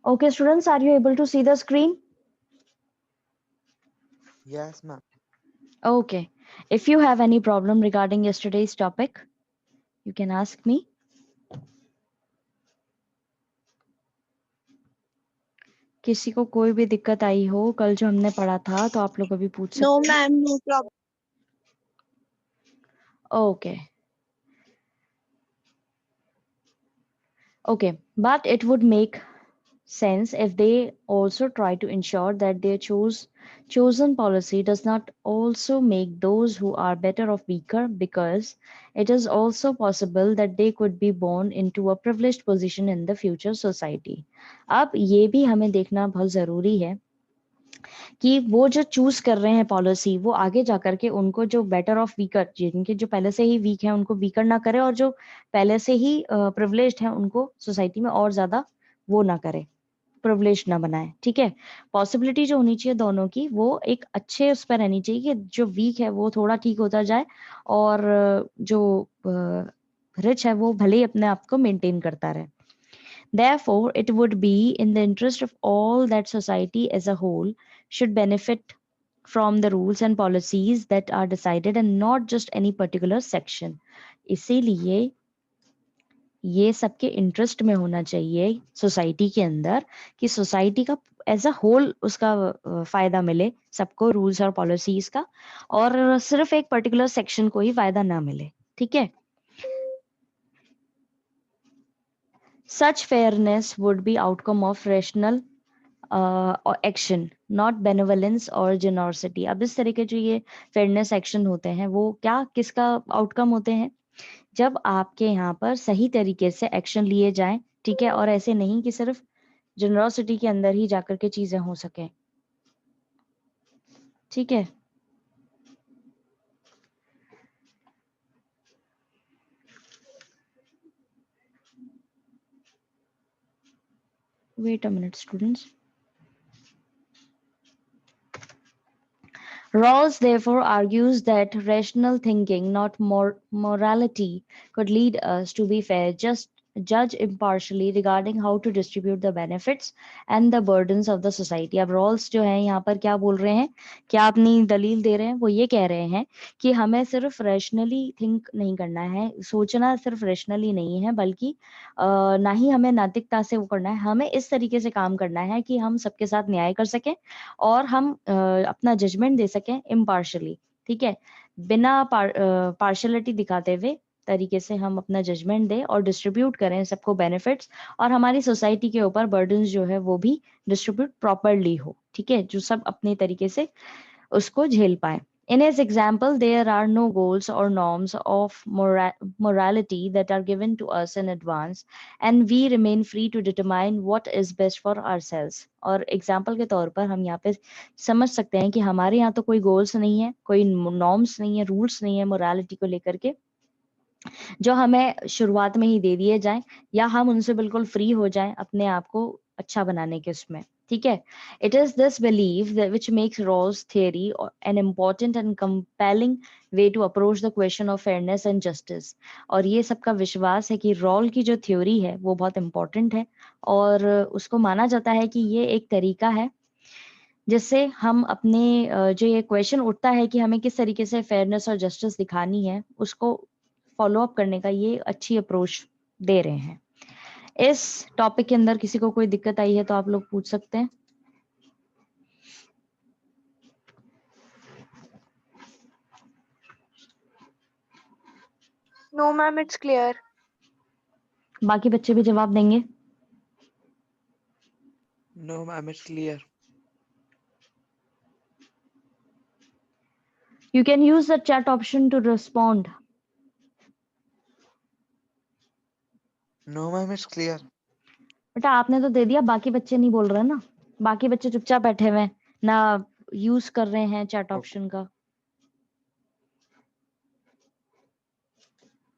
Okay, students, are you able to see the screen? Yes, ma'am. Okay. If you have any problem regarding yesterday's topic, you can ask me. किसी को कोई भी दिक्कत आई हो कल जो हमने पढ़ा था तो आप लोग अभी पूछ No, सकते ma'am, no problem. हैं. Okay. Okay. But it would make sense if they also try to ensure that their chosen policy does not also make those who are better off weaker, because it is also possible that they could be born into a privileged position in the future society. अब ये भी हमें देखना बहुत ज़रूरी है कि वो जो चूज कर रहे हैं पॉलिसी वो आगे जाकर के उनको जो बेटर ऑफ वीकर, जिनके जो पहले से ही वीक है उनको वीकर ना करे, और जो पहले से ही प्रिविलेज्ड है उनको सोसाइटी में और ज्यादा वो ना करे, प्रिविलेज ना बनाए. ठीक है. पॉसिबिलिटी जो होनी चाहिए दोनों की वो एक अच्छे उस पर रहनी चाहिए कि जो वीक है वो थोड़ा ठीक होता जाए, और जो रिच है वो भले ही अपने आप को मेंटेन करता रहे. Therefore, it would be in the interest of all that society as a whole should benefit from the rules and policies that are decided and not just any particular section. इसीलिए ये सबके interest में होना चाहिए society के अंदर कि society का एज अ होल उसका फायदा मिले सबको, रूल्स और पॉलिसीज का, और सिर्फ एक पर्टिकुलर सेक्शन को ही फायदा ना मिले. ठीक है. Such fairness would be outcome of rational action, not benevolence और जेनोसिटी. अब इस तरह के जो ये फेयरनेस एक्शन होते हैं वो क्या किसका आउटकम होते हैं? जब आपके यहाँ पर सही तरीके से एक्शन लिए जाएं. ठीक है. और ऐसे नहीं कि सिर्फ जेनरोसिटी के अंदर ही जाकर के चीजें हो सके. ठीक है. Wait a minute students. Rawls therefore argues that rational thinking, not morality, could lead us to be fair, just judge impartially regarding how to distribute the benefits and the burdens of the society. अब Rawls जो है यहाँ पर क्या बोल रहे हैं, क्या अपनी दलील दे रहे हैं? वो ये कह रहे हैं कि हमें सिर्फ रैशनली थिंक नहीं करना है, सोचना सिर्फ रैशनली नहीं है, बल्कि ना ही हमें नैतिकता से वो करना है. हमें इस तरीके से काम करना है कि हम सबके साथ न्याय कर सकें और हम अपना जजमेंट दे सकें इम्पार्शली. ठीक है. बिना पार्शलिटी दिखाते हुए तरीके से हम अपना जजमेंट दें और डिस्ट्रीब्यूट करें सबको बेनिफिट्स, और हमारी सोसाइटी के ऊपर बर्डन्स जो है वो भी डिस्ट्रीब्यूट प्रॉपरली हो. ठीक है. जो सब अपने तरीके से उसको झेल पाए. In his example, there are no goals or norms of morality that are given to us in advance, and we remain free to determine what is best for ourselves. और एग्जाम्पल के तौर पर हम यहाँ पे समझ सकते हैं कि हमारे यहाँ तो कोई गोल्स नहीं है, कोई नॉर्म्स नहीं है, रूल्स नहीं है मोरालिटी को लेकर के, जो हमें शुरुआत में ही दे दिए जाएं, या हम उनसे बिल्कुल फ्री हो जाएं अपने आप को अच्छा बनाने के उसमें. ठीक है. It is this believe which makes Rawls theory an important and compelling way to approach the question of fairness and justice. और ये सबका विश्वास है कि रॉल की जो थ्योरी है वो बहुत इंपॉर्टेंट है, और उसको माना जाता है कि ये एक तरीका है जिससे हम अपने जो ये क्वेश्चन उठता है कि हमें किस तरीके से फेयरनेस और जस्टिस दिखानी है, उसको फॉलो अप करने का ये अच्छी अप्रोच दे रहे हैं. इस टॉपिक के अंदर किसी को कोई दिक्कत आई है तो आप लोग पूछ सकते हैं. No, ma'am, it's clear. बाकी बच्चे भी जवाब देंगे. No, ma'am, it's clear. You can use the chat option to respond. No, ma'am, it's clear. बेटा आपने तो दे दिया, बाकी बच्चे नहीं बोल रहे ना. बाकी बच्चे चुपचाप बैठे हुए हैं, ना यूज कर रहे हैं चैट Okay. ऑप्शन का.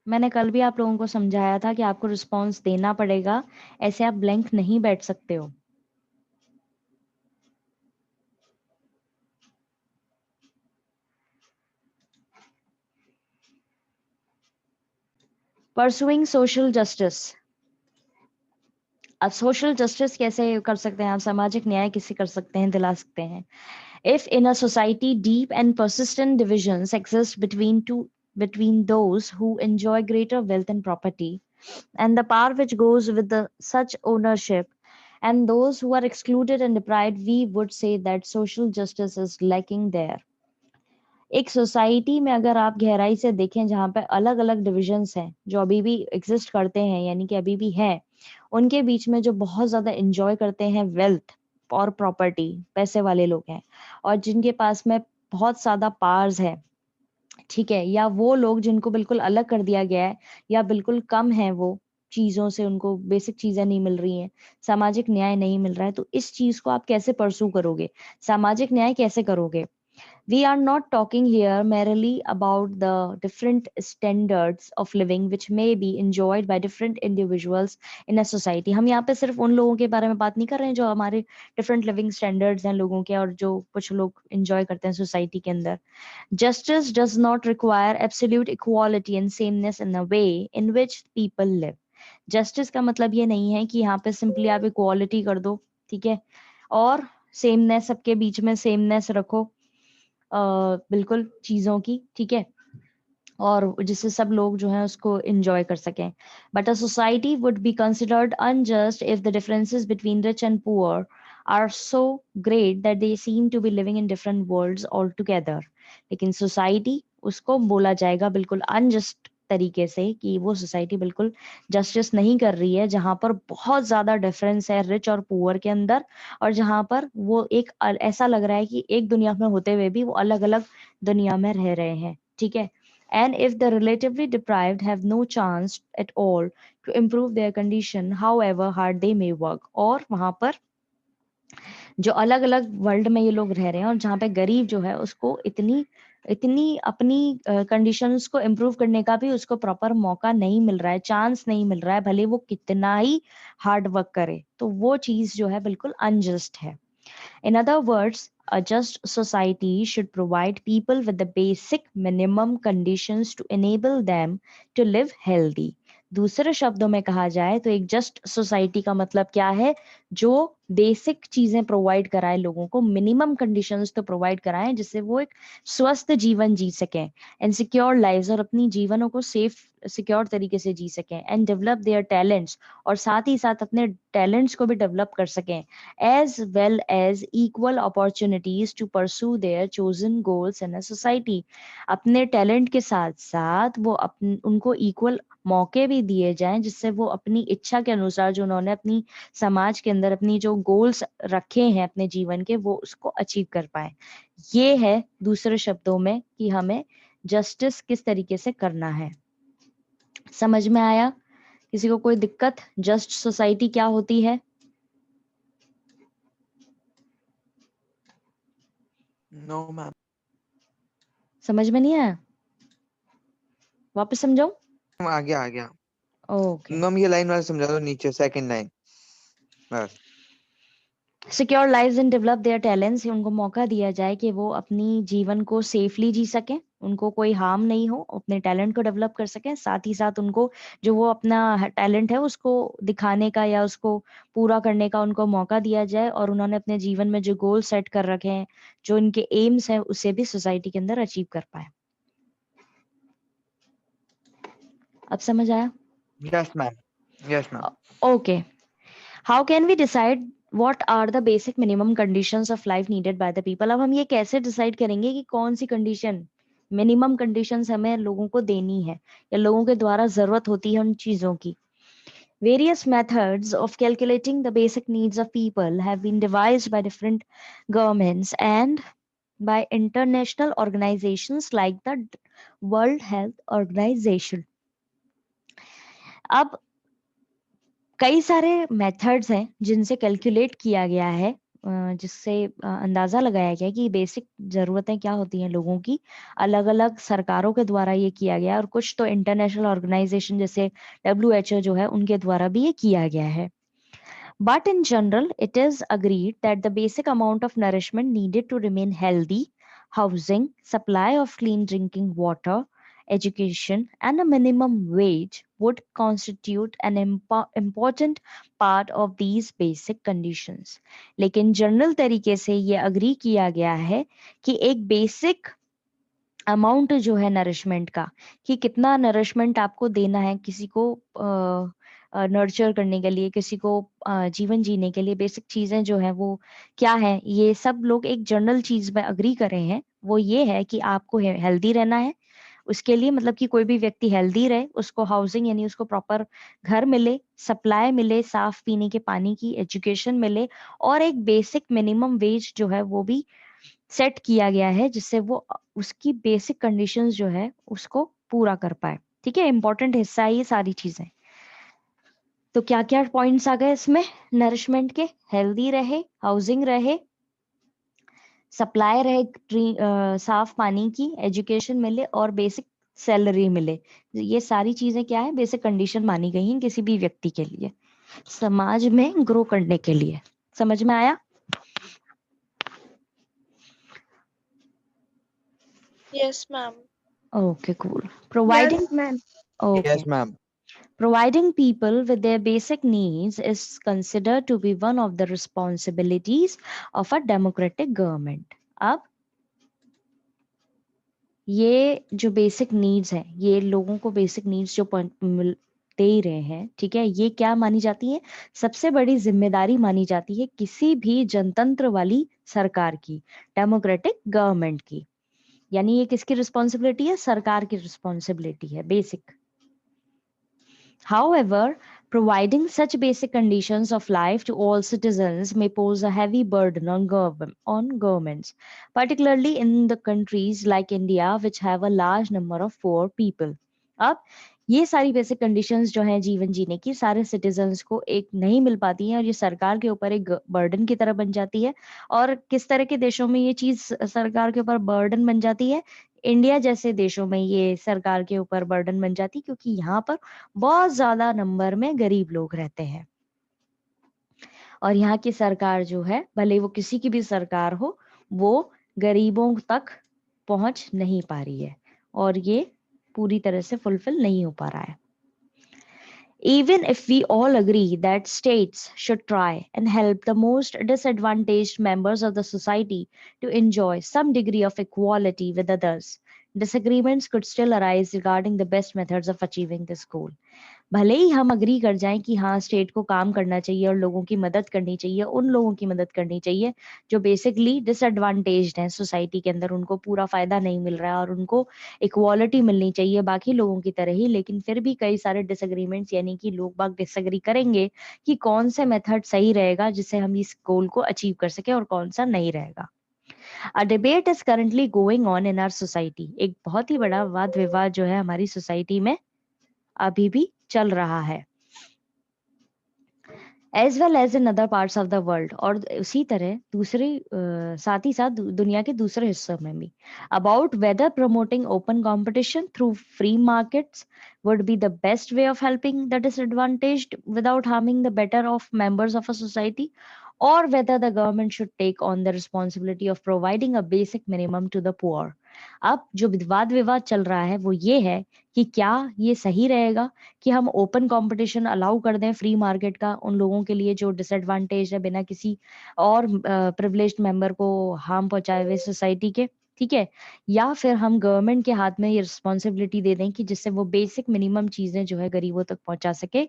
मैंने कल भी आप लोगों को समझाया था कि आपको रिस्पॉन्स देना पड़ेगा, ऐसे आप ब्लैंक नहीं बैठ सकते हो. Pursuing social justice. अब सोशल जस्टिस कैसे कर सकते हैं आप, सामाजिक न्याय कैसे कर सकते हैं, दिला सकते हैं? If in a society deep and persistent divisions exist between those who enjoy greater wealth and property and the power which goes with such ownership and those who are excluded and deprived, we would say that social justice is lacking there. एक society में अगर आप गहराई से देखें जहाँ पे अलग अलग डिविजन्स हैं जो अभी भी एग्जिस्ट करते हैं, यानी कि अभी भी हैं, उनके बीच में जो बहुत ज्यादा एंजॉय करते हैं वेल्थ और प्रॉपर्टी, पैसे वाले लोग हैं, और जिनके पास में बहुत ज्यादा पावर्स है, ठीक है, या वो लोग जिनको बिल्कुल अलग कर दिया गया है या बिल्कुल कम है वो चीजों से, उनको बेसिक चीजें नहीं मिल रही हैं, सामाजिक न्याय नहीं मिल रहा है, तो इस चीज को आप कैसे परसू करोगे, सामाजिक न्याय कैसे करोगे? We are not talking here merely about the different standards of living which may be enjoyed by different individuals in a society. हम यहाँ पे सिर्फ उन लोगों के बारे में बात नहीं कर रहे हैं जो हमारे different living standards हैं लोगों के, और जो कुछ लोग enjoy करते हैं society के अंदर. Justice does not require absolute equality and sameness in the way in which people live. Justice का मतलब ये नहीं है कि यहाँ पे simply आप equality कर दो, ठीक है, और sameness, सबके बीच में sameness रखो, बिल्कुल चीजों की, ठीक है, और जिससे सब लोग जो है उसको enjoy कर सकें. But a society would be considered unjust if the differences between rich and poor are so great that they seem to be living in different worlds altogether. लेकिन society उसको बोला जाएगा बिल्कुल unjust तरीके से कि वो सोसाइटी बिल्कुल जस्टिस नहीं कर रही है, जहां पर बहुत ज्यादा डिफरेंस है रिच और पुअर के अंदर, और जहां पर वो एक ऐसा लग रहा है कि एक दुनिया में होते हुए भी वो अलग अलग दुनिया में रह रहे हैं, ठीक है. And if the relatively deprived have no chance at all to improve their condition, however hard they may work, और वहां पर जो अलग अलग वर्ल्ड में ये लोग रह रहे हैं और जहाँ पे गरीब जो है उसको इतनी इतनी अपनी कंडीशंस को इम्प्रूव करने का भी उसको प्रॉपर मौका नहीं मिल रहा है, चांस नहीं मिल रहा है, भले वो कितना ही हार्ड वर्क करे, तो वो चीज जो है बिल्कुल अनजस्ट है. In other words, a just society should provide people with the basic minimum conditions to enable them to live healthy. दूसरे शब्दों में कहा जाए तो एक जस्ट सोसाइटी का मतलब क्या है? जो बेसिक चीजें प्रोवाइड कराए लोगों को, मिनिमम कंडीशंस तो प्रोवाइड कराएं जिससे वो एक स्वस्थ जीवन जी सकें, एंड सिक्योर लाइव्स, और अपनी जीवनों को सेफ सिक्योर तरीके से जी सकें, एंड डेवलप देयर टैलेंट्स, और साथ ही साथ अपने टैलेंट्स को भी डेवलप कर सकें, as well as equal opportunities to pursue their chosen goals in a society. अपने टैलेंट के साथ साथ वो उनको इक्वल मौके भी दिए जाएं जिससे वो अपनी इच्छा के अनुसार जो उन्होंने अपनी समाज के अंदर अपनी जो गोल्स रखे हैं अपने जीवन के, वो उसको अचीव कर पाए. ये है दूसरे शब्दों में कि हमें जस्टिस किस तरीके से करना है. समझ में आया? किसी को कोई दिक्कत? जस्ट सोसाइटी क्या होती है? No ma'am. समझ में नहीं आया? वापस समझाऊं? आ गया आ गया. ओके. मैम ये लाइन वाला समझा दो, नीचे सेकंड लाइन बस. Secure lives and develop their talents, उनको मौका दिया जाए कि वो अपनी जीवन को सेफली जी सकें, उनको कोई हार्म नहीं हो, अपने टैलेंट को डेवलप कर सकें, साथ ही साथ उनको जो वो अपना टैलेंट है उसको दिखाने का या उसको पूरा करने का उनको मौका दिया जाए, और उन्होंने अपने जीवन में जो गोल सेट कर रखे हैं, जो उनके एम्स हैं, उसे भी सोसाइटी के अंदर अचीव कर पाए. अब समझ आया? Yes ma'am. Yes ma'am. Okay. How can we decide what are the basic minimum conditions of life needed by the people? अब हम ये कैसे डिसाइड करेंगे कि कौन सी कंडीशन, मिनिमम कंडीशंस हमें लोगों को देनी है या लोगों के द्वारा जरूरत होती है उन चीजों की? Various methods of calculating the basic needs of people have been devised by different governments and by international organizations like the World Health Organization. अब कई सारे मेथड्स हैं जिनसे कैलकुलेट किया गया है, जिससे अंदाजा लगाया गया कि बेसिक जरूरतें क्या होती हैं लोगों की, अलग अलग सरकारों के द्वारा ये किया गया, और कुछ तो इंटरनेशनल ऑर्गेनाइजेशन जैसे WHO जो है उनके द्वारा भी ये किया गया है. But in general, it is agreed that the basic amount of nourishment needed to remain healthy, housing, supply of clean drinking water, education, and a minimum wage would constitute an important part of these basic conditions. लेकिन general तरीके से ये agree किया गया है कि एक basic amount जो है नरिशमेंट का, कि कितना नरिशमेंट आपको देना है किसी को नर्चर करने के लिए, किसी को जीवन जीने के लिए, बेसिक चीजें जो है वो क्या है, ये सब लोग एक जनरल चीज में अग्री कर रहे हैं। वो ये है कि आपको हेल्दी रहना है, उसके लिए मतलब कि कोई भी व्यक्ति हेल्दी रहे, उसको हाउसिंग यानी उसको प्रॉपर घर मिले, सप्लाई मिले, साफ पीने के पानी की, एजुकेशन मिले, और एक बेसिक मिनिमम वेज जो है वो भी सेट किया गया है जिससे वो उसकी बेसिक कंडीशंस जो है उसको पूरा कर पाए। ठीक है, इंपॉर्टेंट हिस्सा है ये सारी चीजें। तो क्या क्या पॉइंट्स आ गए इसमें नरिशमेंट के? हेल्दी रहे, हाउसिंग रहे, सप्लाई रहे, साफ पानी की, एजुकेशन मिले और बेसिक सैलरी मिले। ये सारी चीजें क्या है, बेसिक कंडीशन मानी गई हैं किसी भी व्यक्ति के लिए समाज में ग्रो करने के लिए। समझ में आया? Yes, ma'am. Okay, cool. Providing Yes, ma'am. okay. Yes, ma'am. Providing people with their basic needs is considered to be one of the responsibilities of a democratic government. अब ये जो बेसिक नीड्स हैं, ये लोगों को बेसिक नीड्स जो दे ही रहे हैं, ठीक है, ये क्या मानी जाती है? सबसे बड़ी जिम्मेदारी मानी जाती है किसी भी जनतंत्र वाली सरकार की, डेमोक्रेटिक गवर्नमेंट की। यानी ये किसकी रिस्पॉन्सिबिलिटी है? सरकार की रिस्पॉन्सिबिलिटी है basic. However, providing such basic conditions of life to all citizens may pose a heavy burden on governments, particularly in the countries like India, which have a large number of poor people. अब ये सारी basic conditions जो हैं जीवन जीने की, सारे citizens को एक नहीं मिल पाती हैं और ये सरकार के ऊपर एक बर्डन की तरह बन जाती है। और किस तरह के देशों में ये चीज सरकार के ऊपर बर्डन बन जाती है? इंडिया जैसे देशों में ये सरकार के ऊपर बर्डन बन जाती है, क्योंकि यहाँ पर बहुत ज्यादा नंबर में गरीब लोग रहते हैं और यहाँ की सरकार जो है, भले वो किसी की भी सरकार हो, वो गरीबों तक पहुंच नहीं पा रही है और ये पूरी तरह से फुलफिल नहीं हो पा रहा है। Even if we all agree that states should try and help the most disadvantaged members of the society to enjoy some degree of equality with others, disagreements could still arise regarding the best methods of achieving this goal. भले ही हम agree कर जाएं कि हाँ state को काम करना चाहिए और लोगों की मदद करनी चाहिए, उन लोगों की मदद करनी चाहिए जो बेसिकली डिसएडवांटेज्ड हैं सोसाइटी के अंदर, उनको पूरा फायदा नहीं मिल रहा है और उनको इक्वालिटी मिलनी चाहिए बाकी लोगों की तरह ही, लेकिन फिर भी कई सारे डिसएग्रीमेंट्स यानी कि लोग बाग डिसएग्री करेंगे कि कौन से मेथड सही रहेगा जिससे हम इस गोल को अचीव कर सके और कौन सा नहीं रहेगा। A debate is currently going on in our society. एक बहुत ही बड़ा वाद विवाद जो है हमारी सोसाइटी में अभी भी चल रहा है, as well as in other parts of the world, और उसी तरह दूसरे साथ ही साथ दुनिया के दूसरे हिस्सों में भी, about whether promoting open competition through free markets would be the best way of helping the disadvantaged without harming the better of members of a society, or whether the government should take on the responsibility of providing a basic minimum to the poor. अब जो वाद विवाद चल रहा है वो ये है कि क्या ये सही रहेगा कि हम ओपन कंपटीशन अलाउ कर दें फ्री मार्केट का उन लोगों के लिए जो डिसएडवांटेज है, बिना किसी और प्रिविलेज्ड मेंबर को हार्म पहुंचाए हुए सोसाइटी के, ठीक है, या फिर हम गवर्नमेंट के हाथ में ये रिस्पॉन्सिबिलिटी दे दें कि जिससे वो बेसिक मिनिमम चीजें जो है गरीबों तक पहुंचा सके,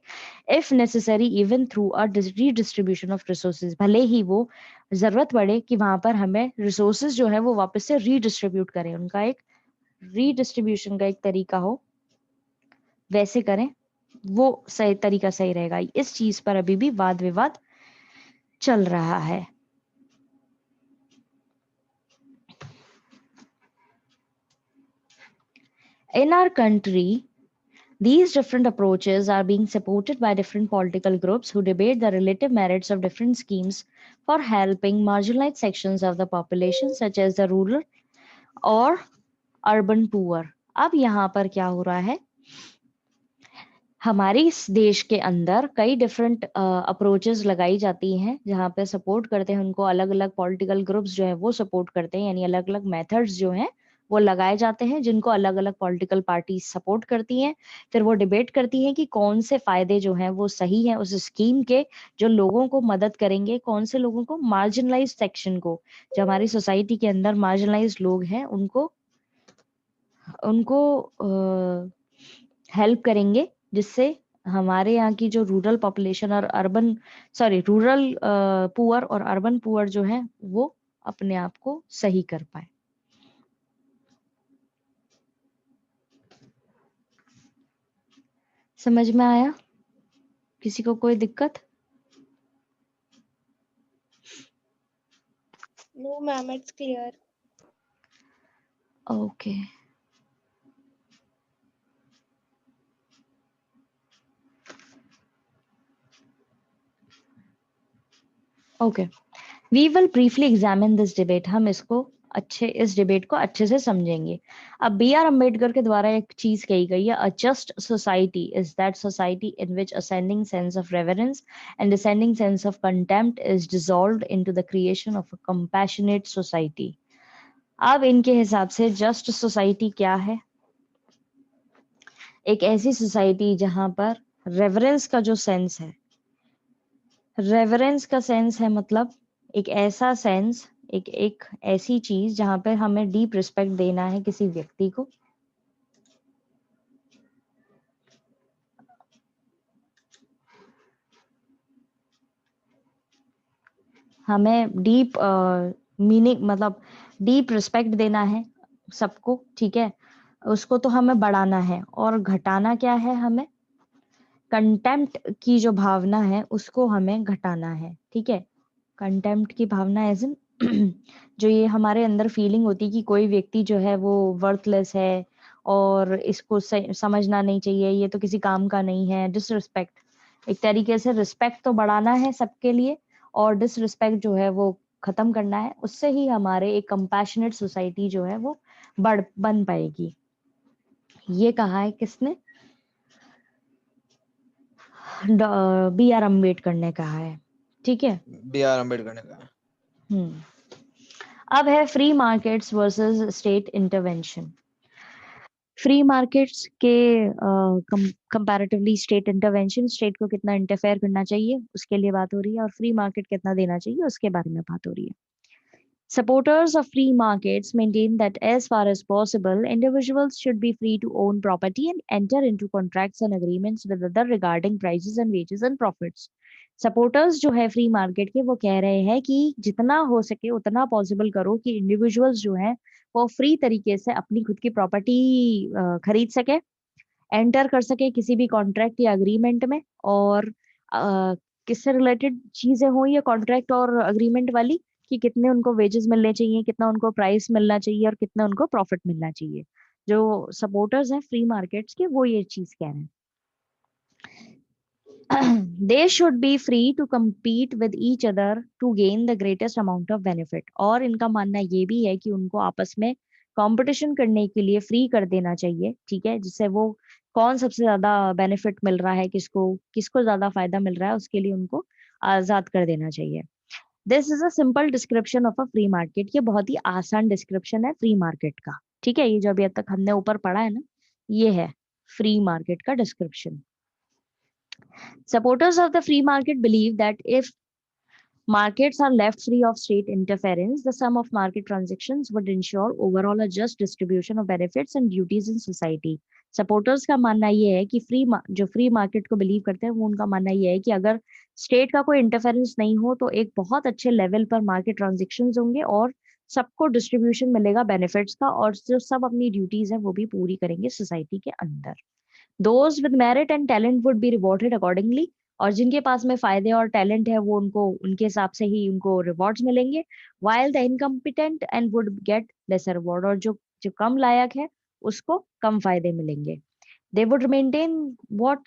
if necessary even through a redistribution of resources, भले ही वो जरूरत पड़े कि वहां पर हमें रिसोर्सेज जो है वो वापस से रीडिस्ट्रीब्यूट करें, उनका एक रीडिस्ट्रीब्यूशन का एक तरीका हो, वैसे करें, वो सही तरीका सही रहेगा। इस चीज पर अभी भी वाद विवाद चल रहा है। In our country, these different approaches are being supported by different political groups who debate the relative merits of different schemes for helping marginalized sections of the population, such as the rural or urban poor. अब यहाँ पर क्या हो रहा है, हमारे इस देश के अंदर कई डिफरेंट अप्रोचेस लगाई जाती हैं जहाँ पे सपोर्ट करते हैं उनको अलग अलग पॉलिटिकल ग्रुप्स जो है वो सपोर्ट करते हैं, यानी अलग अलग मेथड्स जो हैं वो लगाए जाते हैं जिनको अलग अलग पॉलिटिकल पार्टी सपोर्ट करती हैं। फिर वो डिबेट करती हैं कि कौन से फायदे जो हैं वो सही हैं उस स्कीम के, जो लोगों को मदद करेंगे, कौन से लोगों को, मार्जिनलाइज सेक्शन को, जो हमारी सोसाइटी के अंदर मार्जिनलाइज लोग हैं उनको उनको हेल्प करेंगे, जिससे हमारे यहाँ की जो रूरल पॉपुलेशन और रूरल पुअर और अर्बन पुअर जो है वो अपने आप को सही कर पाए। समझ में आया? किसी को कोई दिक्कत? No, ma'am, it's clear. Okay. Okay, we will briefly examine this debate. हम इस डिबेट को अच्छे से समझेंगे। अब बी आर अम्बेडकर के द्वारा एक चीज कही गई है, अ just society is that society in which ascending sense of reverence and descending sense of contempt is dissolved into the creation of a compassionate society. अब इनके हिसाब से जस्ट सोसाइटी क्या है? एक ऐसी सोसाइटी जहां पर रेवरेंस का जो सेंस है, रेवरेंस का सेंस है मतलब एक ऐसा सेंस, एक ऐसी चीज जहां पर हमें डीप रिस्पेक्ट देना है किसी व्यक्ति को, हमें डीप मीनिंग मतलब डीप रिस्पेक्ट देना है सबको, ठीक है। उसको तो हमें बढ़ाना है, और घटाना क्या है? हमें कंटेम्प्ट की जो भावना है उसको हमें घटाना है, ठीक है। कंटेम्प्ट की भावना एज इन जो ये हमारे अंदर फीलिंग होती है कि कोई व्यक्ति जो है वो वर्थलेस है और इसको समझना नहीं चाहिए, ये तो किसी काम का नहीं है, डिसरिस्पेक्ट। एक तरीके से रिस्पेक्ट तो बढ़ाना है सबके लिए, और डिसरिस्पेक्ट जो है वो खत्म करना है। उससे ही हमारे एक कंपैशनेट सोसाइटी जो है वो बन पाएगी। ये कहा है किसने? बी आर अम्बेडकर ने कहा है, ठीक है। बी आर अम्बेडकर ने कहा। अब है free markets versus state intervention. Free markets के कंपैरेटिवली स्टेट इंटरवेंशन, स्टेट को कितना इंटरफेयर करना चाहिए उसके लिए बात हो रही है, और फ्री मार्केट कितना देना चाहिए उसके बारे में बात हो रही है। Supporters of free markets maintain that as far as possible, individuals should be free to own property and enter into contracts and agreements with others regarding prices and wages and profits. Supporters जो है free market के, वो कह रहे हैं कि जितना हो सके उतना पॉसिबल करो कि इंडिविजुअल्स जो हैं वो फ्री तरीके से अपनी खुद की प्रॉपर्टी खरीद सके, एंटर कर सके किसी भी कॉन्ट्रैक्ट या अग्रीमेंट में, और किससे रिलेटेड चीजें हो ये कॉन्ट्रैक्ट और अग्रीमेंट वाली, कि कितने उनको वेजेस मिलने चाहिए, कितना उनको प्राइस मिलना चाहिए, और कितना उनको प्रॉफिट मिलना चाहिए। जो सपोर्टर्स हैं फ्री मार्केट्स के वो ये चीज कह रहे हैं। They should be free to compete with each other to gain the greatest amount of benefit। और इनका मानना ये भी है कि उनको आपस में कंपटीशन करने के लिए फ्री कर देना चाहिए, ठीक है, जिससे वो कौन सबसे ज्यादा बेनिफिट मिल रहा है, किसको किसको ज्यादा फायदा मिल रहा है, उसके लिए उनको आजाद कर देना चाहिए। This is a simple description of a free market. ये बहुत ही आसान डिस्क्रिप्शन है फ्री मार्केट का, ठीक है। ये जो अभी तक हमने ऊपर पढ़ा है ना, ये है फ्री मार्केट का description. Supporters of the free market believe that if markets are left free of state interference, the sum of market transactions would ensure overall a just distribution of benefits and duties in society. Supporters का मानना ये है कि जो free market को believe करते हैं, वो उनका मानना ये है कि अगर स्टेट का कोई इंटरफेरेंस नहीं हो तो एक बहुत अच्छे लेवल पर मार्केट ट्रांजेक्शन्स होंगे और सबको डिस्ट्रीब्यूशन मिलेगा बेनिफिट्स का, और जो सब अपनी ड्यूटीज है वो भी पूरी करेंगे सोसाइटी के अंदर। Those with merit and talent would be rewarded accordingly। और जिनके पास में फायदे और टैलेंट है वो उनको उनके हिसाब से ही उनको रिवॉर्ड्स मिलेंगे। while the incompetent and would get lesser reward। और जो जो कम लायक है उसको कम फायदे मिलेंगे। they would maintain what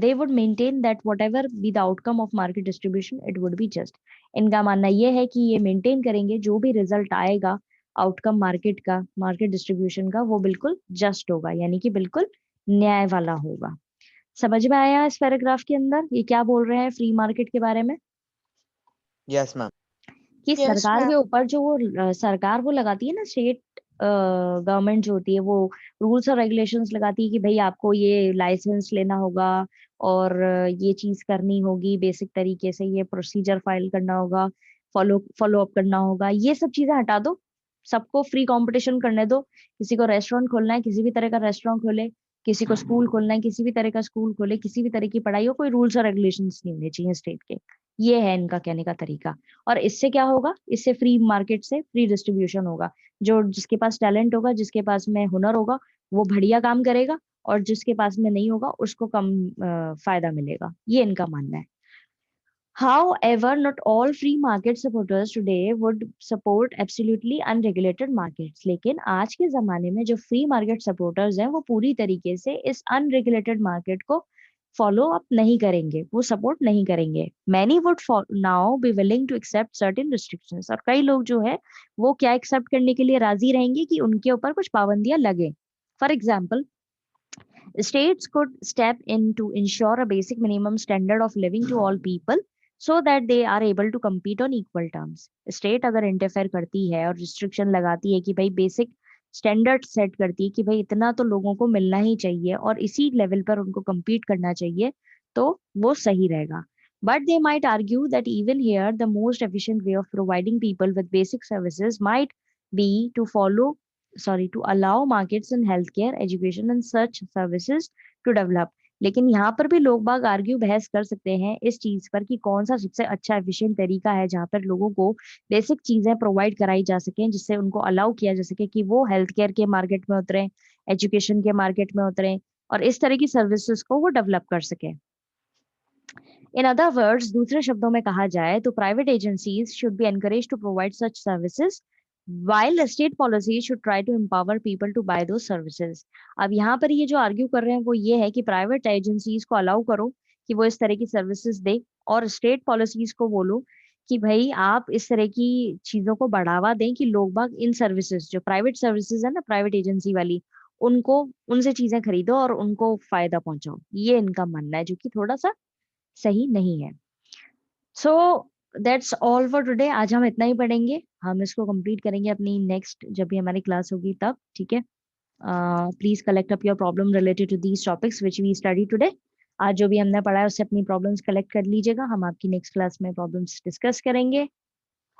they would maintain that whatever be the outcome of market distribution it would be just। इनका मानना ये है कि ये मेंटेन करेंगे जो भी रिजल्ट आएगा आउटकम मार्केट का, मार्केट डिस्ट्रीब्यूशन का, वो बिल्कुल जस्ट होगा, यानी कि बिल्कुल न्याय वाला होगा। समझ में आया इस पैराग्राफ के अंदर ये क्या बोल रहे हैं फ्री मार्केट के बारे में? Yes ma'am. कि Yes, सरकार ma'am. के ऊपर जो वो सरकार वो लगाती है ना, स्टेट गवर्नमेंट जो होती है वो रूल्स और रेगुलेशंस लगाती है कि भाई आपको ये लाइसेंस लेना होगा और ये चीज करनी होगी, बेसिक तरीके से ये प्रोसीजर फाइल करना होगा, फॉलो फॉलो अप करना होगा, ये सब चीजें हटा दो, सबको फ्री कंपटीशन करने दो। किसी को रेस्टोरेंट खोलना है, किसी भी तरह का रेस्टोरेंट खोले, किसी को स्कूल खोलना है, किसी भी तरह का स्कूल खोले, किसी भी तरह की पढ़ाई हो, कोई रूल्स और रेगुलेशंस नहीं होने चाहिए स्टेट के। ये है इनका कहने का तरीका। और इससे क्या होगा, इससे फ्री मार्केट से फ्री डिस्ट्रीब्यूशन होगा। जो जिसके पास टैलेंट होगा, जिसके पास में हुनर होगा, वो बढ़िया काम करेगा, और जिसके पास में नहीं होगा उसको कम फायदा मिलेगा। ये इनका मानना है। However, not all free market supporters today would support absolutely unregulated markets. लेकिन आज के जमाने में जो फ्री मार्केट सपोर्टर्स हैं वो पूरी तरीके से इस अनरेगुलेटेड मार्केट को फॉलो अप नहीं करेंगे, वो सपोर्ट नहीं करेंगे। Many would now be willing to accept certain restrictions. और कई लोग जो है वो क्या एक्सेप्ट करने के लिए राजी रहेंगे कि उनके ऊपर कुछ पाबंदियां लगे। For example, states could step in to ensure a basic minimum standard of living to all people so that they are able to compete on equal terms. State अगर इंटरफेयर करती है और रिस्ट्रिक्शन लगाती है कि भाई बेसिक स्टैंडर्ड सेट करती है कि भाई इतना तो लोगों को मिलना ही चाहिए और इसी लेवल पर उनको compete करना चाहिए, तो वो सही रहेगा. But they might argue that even here, the most efficient way of providing people with basic services might be to to allow markets in healthcare, education and such services to develop. लेकिन यहाँ पर भी लोग बाग argue बहस कर सकते हैं इस चीज पर कि कौन सा सबसे अच्छा एफिशिएंट तरीका है जहाँ पर लोगों को बेसिक चीजें प्रोवाइड कराई जा सके, जिससे उनको अलाउ किया जा सके कि वो हेल्थ केयर के मार्केट में उतरे, एजुकेशन के मार्केट में उतरे और इस तरह की सर्विसेज को वो डेवलप कर सके. इन अदर वर्ड्स, दूसरे शब्दों में कहा जाए तो private agencies should be encourage to provide such services while state policies should try to empower people to buy those services. अब यहाँ पर ये जो आर्ग्यू कर रहे हैं वो ये है कि प्राइवेट एजेंसीज को अलाउ करो कि वो इस तरह की सर्विसेज दे, और स्टेट पॉलिसीज को बोलो कि भाई आप इस तरह की चीजों को बढ़ावा दें कि लोग बाग इन सर्विसेज, जो प्राइवेट सर्विसेज है ना प्राइवेट एजेंसी वाली, उनको उनसे चीजें खरीदो और उनको फायदा पहुंचाओ. ये इनका मानना है, जो कि थोड़ा सा सही नहीं है. So that's all for today. आज हम इतना ही पढ़ेंगे, हम इसको कंप्लीट करेंगे अपनी नेक्स्ट जब भी हमारी क्लास होगी तब. ठीक है. Please collect up your problem related to these topics which we study today. आज जो भी हमने पढ़ा है उससे अपनी प्रॉब्लम्स कलेक्ट कर लीजिएगा, हम आपकी नेक्स्ट क्लास में प्रॉब्लम्स डिस्कस करेंगे.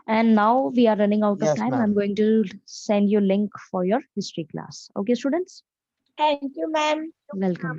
And now we are running out of Yes, time. I am ma'am. Going to send you link for your history class. Okay students, Thank you, ma'am. Welcome.